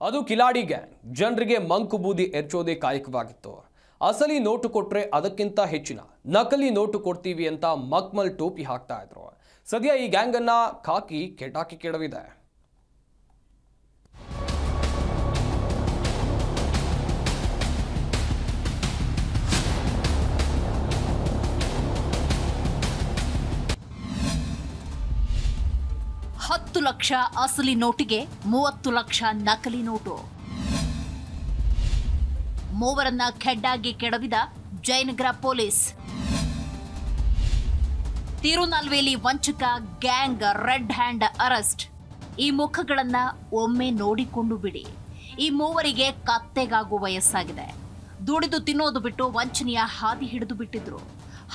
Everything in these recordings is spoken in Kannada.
ಅದು ಕಿಲಾಡಿ ಗ್ಯಾಂಗ್ ಜನರಿಗೆ ಮಂಕು ಬೂದಿ ಎರಚೋದೇ ಕಾಯಕವಾಗಿತ್ತು. ಅಸಲಿ ನೋಟು ಕೊಟ್ರೆ ಅದಕ್ಕಿಂತ ಹೆಚ್ಚಿನ ನಕಲಿ ನೋಟು ಕೊಡ್ತೀವಿ ಅಂತ ಮಕ್ಮಲ್ ಟೋಪಿ ಹಾಕ್ತಾ ಇದ್ರು. ಸದ್ಯ ಈ ಗ್ಯಾಂಗ್ ಅನ್ನ ಖಾಕಿ ಕೆಟಾಕಿ ಕೆಡವಿದೆ. $10 ಲಕ್ಷ ಅಸಲಿ ನೋಟಿಗೆ 30 ಲಕ್ಷ ನಕಲಿ ನೋಟು. ಮೂವರನ್ನ ಖೆಡ್ಡಾಗಿ ಕೆಡವಿದ ಜಯನಗರ ಪೊಲೀಸ್. ತಿರುನಲ್ವೇಲಿ ವಂಚಕ ಗ್ಯಾಂಗ್ ರೆಡ್ ಹ್ಯಾಂಡ್ ಅರೆಸ್ಟ್. ಈ ಮುಖಗಳನ್ನ ಒಮ್ಮೆ ನೋಡಿಕೊಂಡು ಬಿಡಿ. ಈ ಮೂವರಿಗೆ ಕತ್ತೆಗಾಗುವ ವಯಸ್ಸಾಗಿದೆ. ದುಡಿದು ತಿನ್ನೋದು ಬಿಟ್ಟು ವಂಚನೆಯ ಹಾದಿ ಹಿಡಿದು ಬಿಟ್ಟಿದ್ರು.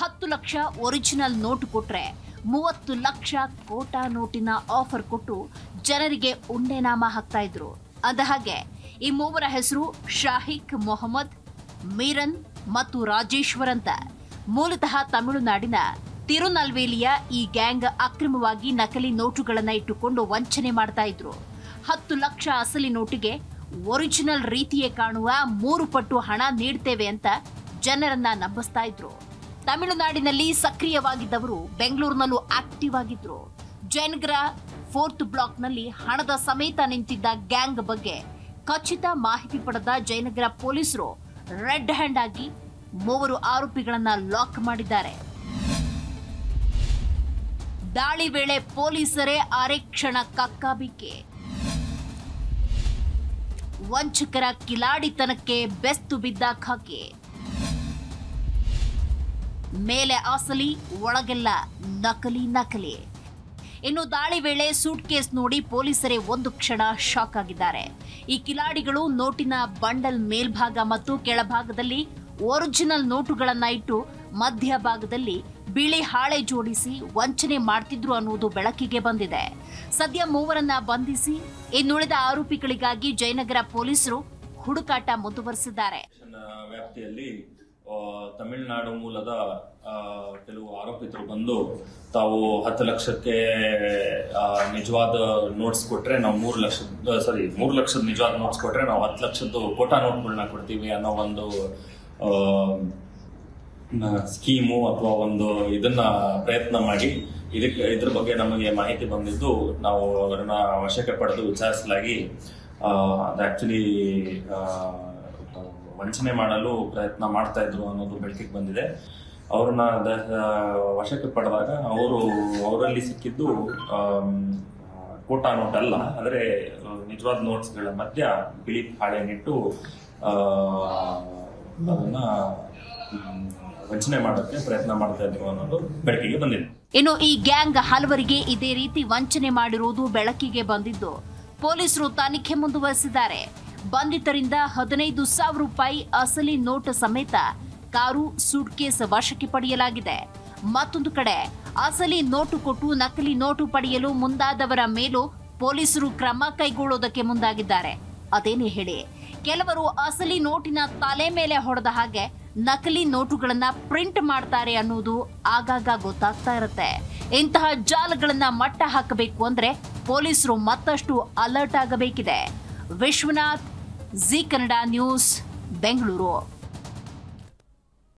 10 ಲಕ್ಷ ಒರಿಜಿನಲ್ ನೋಟು ಕೊಟ್ರೆ 30 ಲಕ್ಷ ಕೋಟಾ ನೋಟಿನ ಆಫರ್ ಕೊಟ್ಟು ಜನರಿಗೆ ಉಂಡೆನಾಮ ಹಾಕ್ತಾ ಇದ್ರು. ಅಂದಹಾಗೆ ಈ ಮೂವರ ಹೆಸರು ಶಾಹಿಕ್ ಮೊಹಮ್ಮದ್, ಮೀರನ್ ಮತ್ತು ರಾಜೇಶ್ವರ್ ಅಂತ. ಮೂಲತಃ ತಮಿಳುನಾಡಿನ ತಿರುನಲ್ವೇಲಿಯ ಈ ಗ್ಯಾಂಗ್ ಅಕ್ರಮವಾಗಿ ನಕಲಿ ನೋಟುಗಳನ್ನ ಇಟ್ಟುಕೊಂಡು ವಂಚನೆ ಮಾಡ್ತಾ ಇದ್ರು. 10 ಲಕ್ಷ ಅಸಲಿ ನೋಟಿಗೆ ಒರಿಜಿನಲ್ ರೀತಿಯೇ ಕಾಣುವ 3 ಪಟ್ಟು ಹಣ ನೀಡ್ತೇವೆ ಅಂತ ಜನರನ್ನ ನಂಬಿಸ್ತಾ ಇದ್ರು. ತಮಿಳುನಾಡಿನಲ್ಲಿ ಸಕ್ರಿಯವಾಗಿದ್ದವರು ಬೆಂಗಳೂರಿನಲ್ಲೂ ಆಕ್ಟಿವ್ ಆಗಿದ್ರು. ಜಯನಗರ 4th ಬ್ಲಾಕ್ನಲ್ಲಿ ಹಣದ ಸಮೇತ ನಿಂತಿದ್ದ ಗ್ಯಾಂಗ್ ಬಗ್ಗೆ ಖಚಿತ ಮಾಹಿತಿ ಪಡೆದ ಜಯನಗರ ಪೊಲೀಸರು ರೆಡ್ ಹ್ಯಾಂಡ್ ಆಗಿ 3 ಆರೋಪಿಗಳನ್ನ ಲಾಕ್ ಮಾಡಿದ್ದಾರೆ. ದಾಳಿ ವೇಳೆ ಪೊಲೀಸರೇ ಅರೆಕ್ಷಣ ಕಕ್ಕಾಬಿಕ್ಕಿ. ವಂಚಕರ ಕಿಲಾಡಿತನಕ್ಕೆ ಬೆಸ್ತು ಬಿದ್ದ ಖಾಕಿ. ಮೇಲೆ ಅಸಲಿ, ಒಳಗೆಲ್ಲ ನಕಲಿ. ಇನ್ನು ದಾಳಿ ವೇಳೆ ಸೂಟ್ ಕೇಸ್ ನೋಡಿ ಪೊಲೀಸರೇ ಒಂದು ಕ್ಷಣ ಶಾಕ್ ಆಗಿದ್ದಾರೆ. ಈ ಕಿಲಾಡಿಗಳು ನೋಟಿನ ಬಂಡಲ್ ಮೇಲ್ಭಾಗ ಮತ್ತು ಕೆಳಭಾಗದಲ್ಲಿ ಒರಿಜಿನಲ್ ನೋಟುಗಳನ್ನ ಇಟ್ಟು ಮಧ್ಯಭಾಗದಲ್ಲಿ ಬಿಳಿ ಹಾಳೆ ಜೋಡಿಸಿ ವಂಚನೆ ಮಾಡ್ತಿದ್ರು ಅನ್ನುವುದು ಬೆಳಕಿಗೆ ಬಂದಿದೆ. ಸದ್ಯ ಮೂವರನ್ನ ಬಂಧಿಸಿ ಇನ್ನುಳಿದ ಆರೋಪಿಗಳಿಗಾಗಿ ಜಯನಗರ ಪೊಲೀಸರು ಹುಡುಕಾಟ ಮುಂದುವರೆಸಿದ್ದಾರೆ. ವ್ಯಾಪ್ತಿಯಲ್ಲಿ ತಮಿಳುನಾಡು ಮೂಲದ ಕೆಲವು ಆರೋಪಿತರು ಬಂದು ತಾವು 10 ಲಕ್ಷಕ್ಕೆ ನಿಜವಾದ ನೋಟ್ಸ್ ಕೊಟ್ರೆ ನಾವು 3 ಲಕ್ಷದ ನಿಜವಾದ ನೋಟ್ಸ್ ಕೊಟ್ರೆ ನಾವು 10 ಲಕ್ಷದ್ದು ಕೋಟಾ ನೋಟ್ಗಳನ್ನ ಕೊಡ್ತೀವಿ ಅನ್ನೋ ಒಂದು ಸ್ಕೀಮು ಅಥವಾ ಒಂದು ಇದನ್ನ ಪ್ರಯತ್ನ ಮಾಡಿ ಇದ್ರ ಬಗ್ಗೆ ನಮಗೆ ಮಾಹಿತಿ ಬಂದಿದ್ದು ನಾವು ಅವರನ್ನ ವಶಕ್ಕೆ ಪಡೆದು ವಿಚಾರಿಸಲಾಗಿ ಅದು ಆಕ್ಚುಲಿ ವಂಚನೆ ಮಾಡಲು ಪ್ರಯತ್ನ ಮಾಡ್ತಾ ಇದ್ರು ಅನ್ನೋದು ಬೆಳಕಿಗೆ ಬಂದಿದೆ. ಅವ್ರನ್ನ ವಶಕ್ಕೆ ಪಡೆದಾಗ ಅವರಲ್ಲಿ ಸಿಕ್ಕಿದ್ದು ಕೋಟಾ ನೋಟ್ ಅಲ್ಲ, ಆದರೆ ನಿಜವಾದ ನೋಟ್ಸ್ಗಳ ಮಧ್ಯ ಬಿಳಿ ಹಾಳೆನಿಟ್ಟು ಅದನ್ನ ವಂಚನೆ ಮಾಡೋಕ್ಕೆ ಪ್ರಯತ್ನ ಮಾಡ್ತಾ ಇದ್ರು ಅನ್ನೋದು ಬೆಳಕಿಗೆ ಬಂದಿದೆ. ಇನ್ನು ಈ ಗ್ಯಾಂಗ್ ಹಲವರಿಗೆ ಇದೇ ರೀತಿ ವಂಚನೆ ಮಾಡಿರುವುದು ಬೆಳಕಿಗೆ ಬಂದಿದ್ದು ಪೊಲೀಸರು ತನಿಖೆ ಮುಂದುವರೆಸಿದ್ದಾರೆ. ಬಂಧಿತರಿಂದ 15,000 ರೂಪಾಯಿ ಅಸಲಿ ನೋಟ್ ಸಮೇತ ಕಾರು, ಸೂಟ್ಕೇಸ್ ವಶಕ್ಕೆ ಪಡೆಯಲಾಗಿದೆ. ಮತ್ತೊಂದು ಕಡೆ ಅಸಲಿ ನೋಟು ಕೊಟ್ಟು ನಕಲಿ ನೋಟು ಪಡೆಯಲು ಮುಂದಾದವರ ಮೇಲೂ ಪೊಲೀಸರು ಕ್ರಮ ಕೈಗೊಳ್ಳೋದಕ್ಕೆ ಮುಂದಾಗಿದ್ದಾರೆ. ಅದೇನೇ ಹೇಳಿ, ಕೆಲವರು ಅಸಲಿ ನೋಟಿನ ತಲೆ ಮೇಲೆ ಹೊಡೆದ ಹಾಗೆ ನಕಲಿ ನೋಟುಗಳನ್ನ ಪ್ರಿಂಟ್ ಮಾಡ್ತಾರೆ ಅನ್ನೋದು ಆಗಾಗ ಗೊತ್ತಾಗ್ತಾ ಇರುತ್ತೆ. ಇಂತಹ ಜಾಲಗಳನ್ನ ಮಟ್ಟ ಹಾಕಬೇಕು ಅಂದ್ರೆ ಪೊಲೀಸರು ಮತ್ತಷ್ಟು ಅಲರ್ಟ್ ಆಗಬೇಕಿದೆ. Vishwanath, G Kannada news, Bengaluru.